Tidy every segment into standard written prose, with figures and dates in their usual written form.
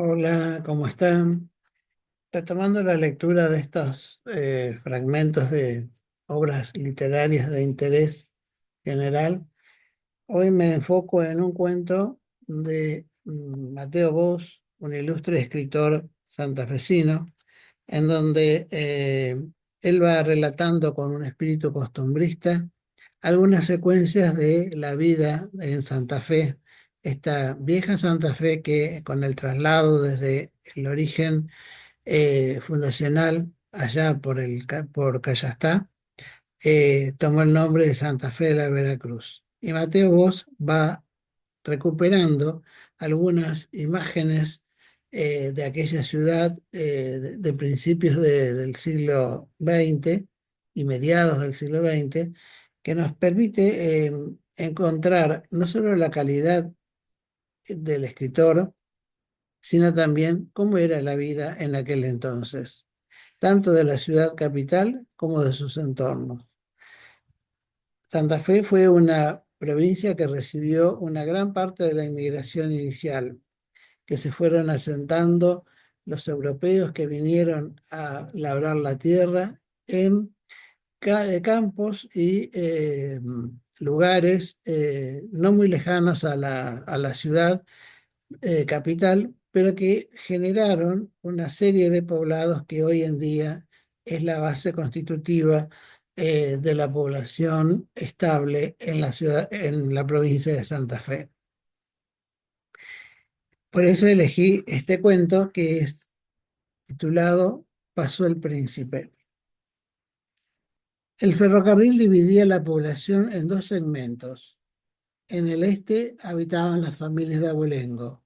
Hola, ¿cómo están? Retomando la lectura de estos fragmentos de obras literarias de interés general, hoy me enfoco en un cuento de Mateo Bosch, un ilustre escritor santafesino, en donde él va relatando con un espíritu costumbrista algunas secuencias de la vida en Santa Fe, esta vieja Santa Fe que con el traslado desde el origen fundacional allá por Cayastá, tomó el nombre de Santa Fe de la Veracruz. Y Mateo Bosch va recuperando algunas imágenes de aquella ciudad de principios del siglo XX y mediados del siglo XX, que nos permite encontrar no solo la calidad del escritor, sino también cómo era la vida en aquel entonces, tanto de la ciudad capital como de sus entornos. Santa Fe fue una provincia que recibió una gran parte de la inmigración inicial, que se fueron asentando los europeos que vinieron a labrar la tierra en campos y lugares no muy lejanos a la ciudad capital, pero que generaron una serie de poblados que hoy en día es la base constitutiva de la población estable en la ciudad, en la provincia de Santa Fe. Por eso elegí este cuento que es titulado Pasó el Príncipe. El ferrocarril dividía la población en dos segmentos. En el este habitaban las familias de abolengo,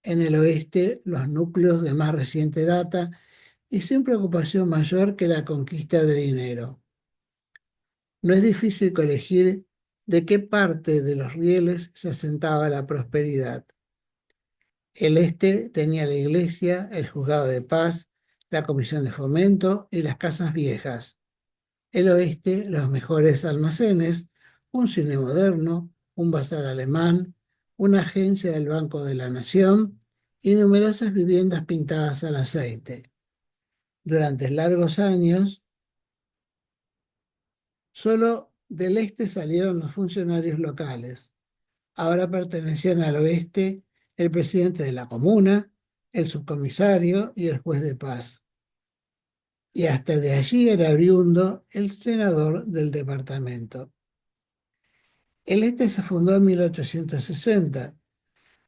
en el oeste los núcleos de más reciente data y sin preocupación mayor que la conquista de dinero. No es difícil colegir de qué parte de los rieles se asentaba la prosperidad. El este tenía la iglesia, el juzgado de paz, la comisión de fomento y las casas viejas. El oeste, los mejores almacenes, un cine moderno, un bazar alemán, una agencia del Banco de la Nación y numerosas viviendas pintadas al aceite. Durante largos años, solo del este salieron los funcionarios locales. Ahora pertenecían al oeste el presidente de la comuna, el subcomisario y el juez de paz. Y hasta de allí era oriundo el senador del departamento. El este se fundó en 1860.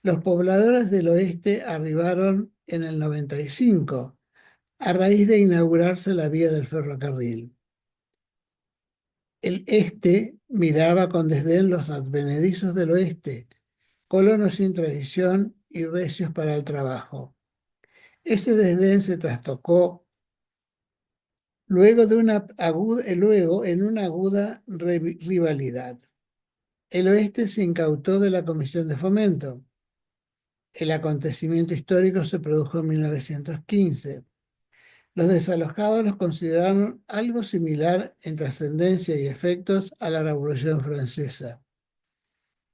Los pobladores del oeste arribaron en el 95, a raíz de inaugurarse la vía del ferrocarril. El este miraba con desdén los advenedizos del oeste, colonos sin tradición y recios para el trabajo. Ese desdén se trastocó luego en una aguda rivalidad. El oeste se incautó de la Comisión de Fomento. El acontecimiento histórico se produjo en 1915. Los desalojados los consideraron algo similar en trascendencia y efectos a la Revolución Francesa.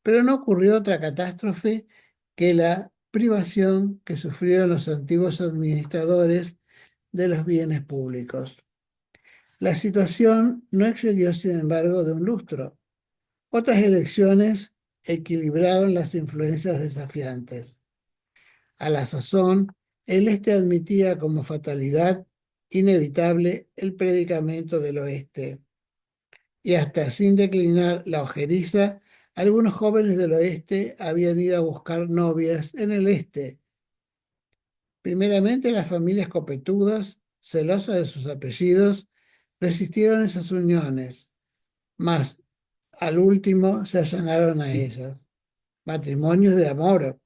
Pero no ocurrió otra catástrofe que la privación que sufrieron los antiguos administradores de los bienes públicos. La situación no excedió, sin embargo, de un lustro. Otras elecciones equilibraron las influencias desafiantes. A la sazón, el este admitía como fatalidad inevitable el predicamento del oeste. Y hasta sin declinar la ojeriza, algunos jóvenes del oeste habían ido a buscar novias en el este. Primeramente, las familias copetudas, celosas de sus apellidos, resistieron esas uniones, mas al último se allanaron a ellas. Matrimonios de amor,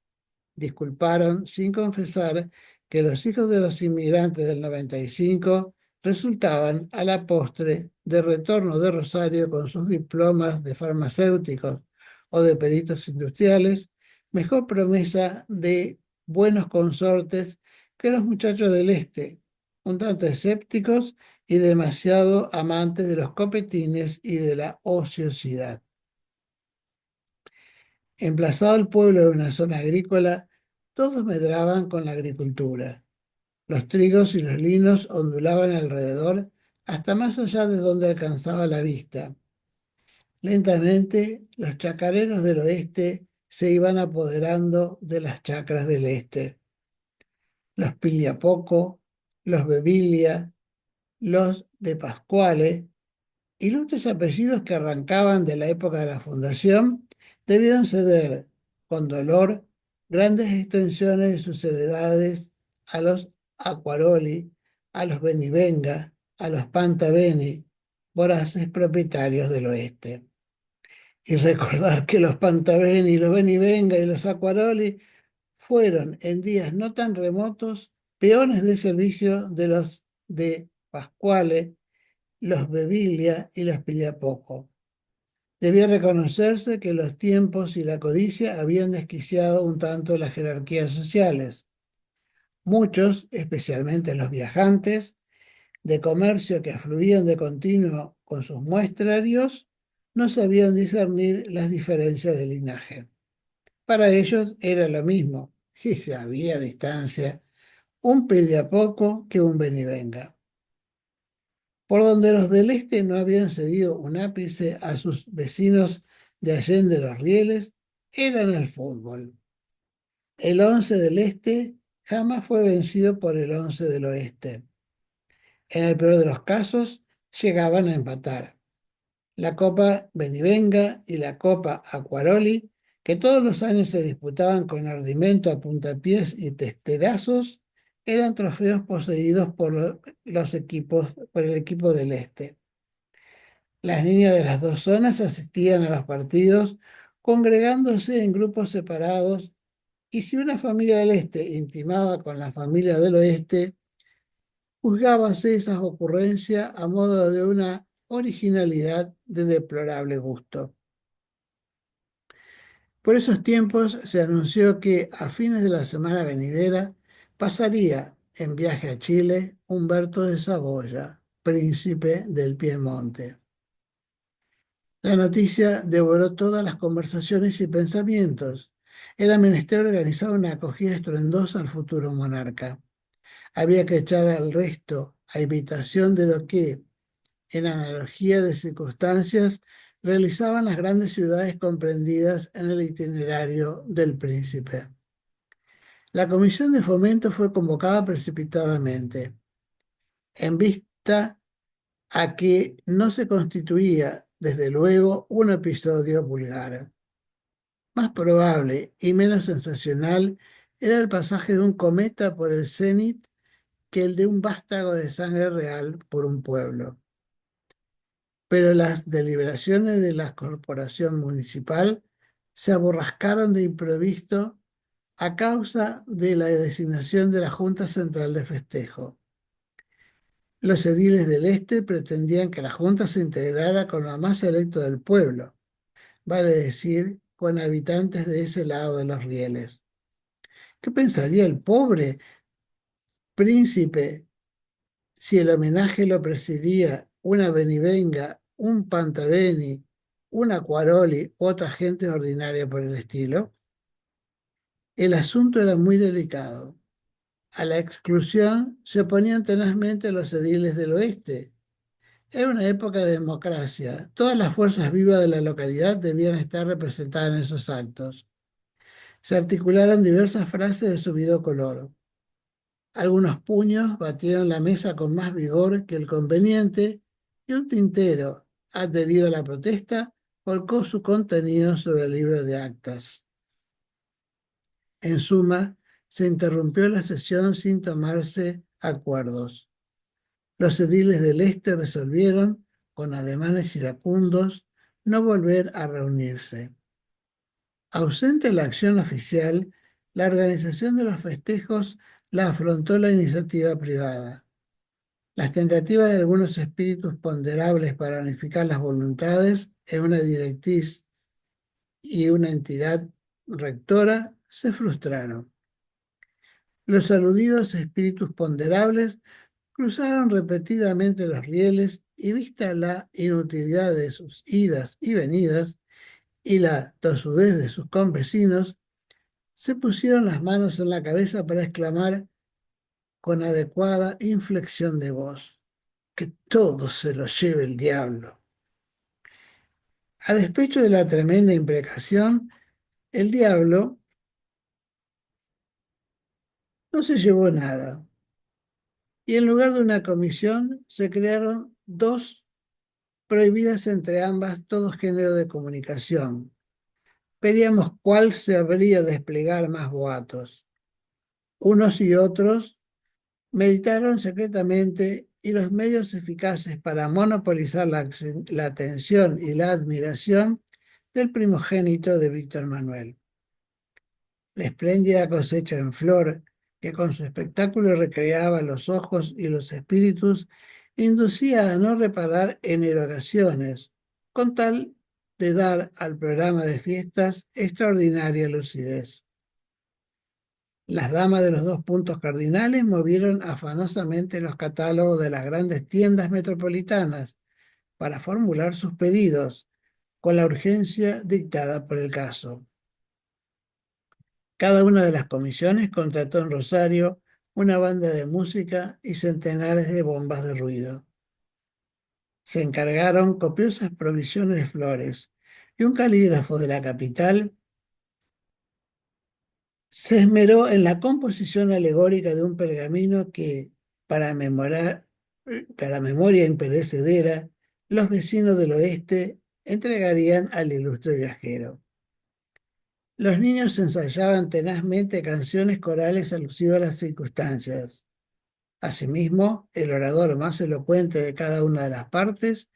disculparon sin confesar que los hijos de los inmigrantes del 95 resultaban a la postre de retorno de Rosario con sus diplomas de farmacéuticos o de peritos industriales, mejor promesa de buenos consortes que los muchachos del este, un tanto escépticos y demasiado amantes de los copetines y de la ociosidad. Emplazado el pueblo en una zona agrícola, todos medraban con la agricultura. Los trigos y los linos ondulaban alrededor hasta más allá de donde alcanzaba la vista. Lentamente, los chacareros del oeste se iban apoderando de las chacras del este. Los Piliapoco, los Bevilia, los de Pascuale, ilustres apellidos que arrancaban de la época de la fundación, debieron ceder con dolor grandes extensiones de sus heredades a los Acquaroli, a los Benivenga, a los Pantaveni, voraces propietarios del oeste. Y recordar que los Pantaveni, los Benivenga y los Acquaroli fueron en días no tan remotos peones de servicio de los de Pascuale, los Bevilia y los Pigliapoco. Debía reconocerse que los tiempos y la codicia habían desquiciado un tanto las jerarquías sociales. Muchos, especialmente los viajantes, de comercio que afluían de continuo con sus muestrarios, no sabían discernir las diferencias de linaje. Para ellos era lo mismo, y se había distancia, un Pigliapoco que un Benivenga. Por donde los del este no habían cedido un ápice a sus vecinos de Allende los Rieles, eran el fútbol. El 11 del este jamás fue vencido por el 11 del oeste. En el peor de los casos, llegaban a empatar. La Copa Benivenga y la Copa Acquaroli, que todos los años se disputaban con ardimento a puntapiés y testerazos, eran trofeos poseídos por los equipos, por el equipo del este. Las niñas de las dos zonas asistían a los partidos congregándose en grupos separados y si una familia del este intimaba con la familia del oeste, juzgábase esas ocurrencias a modo de una originalidad de deplorable gusto. Por esos tiempos se anunció que a fines de la semana venidera pasaría en viaje a Chile Humberto de Saboya, príncipe del Piemonte. La noticia devoró todas las conversaciones y pensamientos. Era menester organizar una acogida estruendosa al futuro monarca. Había que echar al resto, a imitación de lo que, en analogía de circunstancias, realizaban las grandes ciudades comprendidas en el itinerario del príncipe. La comisión de fomento fue convocada precipitadamente, en vista a que no se constituía, desde luego, un episodio vulgar. Más probable y menos sensacional era el pasaje de un cometa por el cenit que el de un vástago de sangre real por un pueblo. Pero las deliberaciones de la corporación municipal se aborrascaron de improviso a causa de la designación de la Junta Central de Festejo. Los ediles del Este pretendían que la Junta se integrara con lo más selecto del pueblo, vale decir, con habitantes de ese lado de los rieles. ¿Qué pensaría el pobre príncipe si el homenaje lo presidía una Benivenga, un Pantaveni, una Quaroli u otra gente ordinaria por el estilo? El asunto era muy delicado. A la exclusión se oponían tenazmente los ediles del oeste. Era una época de democracia. Todas las fuerzas vivas de la localidad debían estar representadas en esos actos. Se articularon diversas frases de subido color. Algunos puños batieron la mesa con más vigor que el conveniente y un tintero, adherido a la protesta, volcó su contenido sobre el libro de actas. En suma, se interrumpió la sesión sin tomarse acuerdos. Los ediles del Este resolvieron, con ademanes iracundos, no volver a reunirse. Ausente la acción oficial, la organización de los festejos la afrontó la iniciativa privada. Las tentativas de algunos espíritus ponderables para unificar las voluntades en una directriz y una entidad rectora se frustraron. Los aludidos espíritus ponderables cruzaron repetidamente los rieles y vista la inutilidad de sus idas y venidas y la tosudez de sus convecinos, se pusieron las manos en la cabeza para exclamar con adecuada inflexión de voz: que todo se lo lleve el diablo. A despecho de la tremenda imprecación, el diablo no se llevó nada, y en lugar de una comisión se crearon dos prohibidas entre ambas todo género de comunicación. Veríamos cuál se habría de desplegar más boatos. Unos y otros meditaron secretamente, y los medios eficaces para monopolizar la atención y la admiración del primogénito de Víctor Manuel. La espléndida cosecha en flor, que con su espectáculo recreaba los ojos y los espíritus, inducía a no reparar en erogaciones, con tal de dar al programa de fiestas extraordinaria lucidez. Las damas de los dos puntos cardinales movieron afanosamente los catálogos de las grandes tiendas metropolitanas para formular sus pedidos, con la urgencia dictada por el caso. Cada una de las comisiones contrató en Rosario una banda de música y centenares de bombas de ruido. Se encargaron copiosas provisiones de flores, y un calígrafo de la capital se esmeró en la composición alegórica de un pergamino que, para para memoria imperecedera, los vecinos del oeste entregarían al ilustre viajero. Los niños ensayaban tenazmente canciones corales alusivas a las circunstancias. Asimismo, el orador más elocuente de cada una de las partes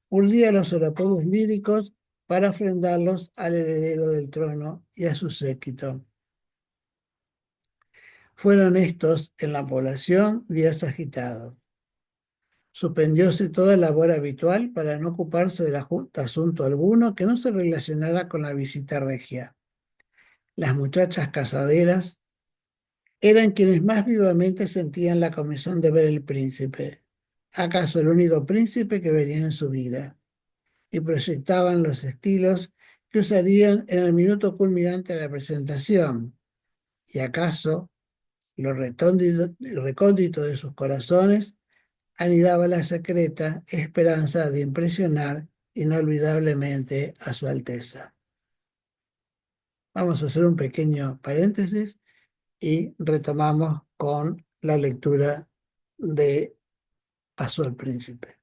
urdía los oráculos líricos para ofrendarlos al heredero del trono y a su séquito. Fueron estos, en la población, días agitados. Suspendióse toda labor habitual para no ocuparse de la Junta asunto alguno que no se relacionara con la visita regia. Las muchachas casaderas eran quienes más vivamente sentían la comezón de ver el príncipe, acaso el único príncipe que vería en su vida, y proyectaban los estilos que usarían en el minuto culminante de la presentación, y acaso lo recóndito de sus corazones anidaba la secreta esperanza de impresionar inolvidablemente a su Alteza. Vamos a hacer un pequeño paréntesis y retomamos con la lectura de Pasó el Príncipe.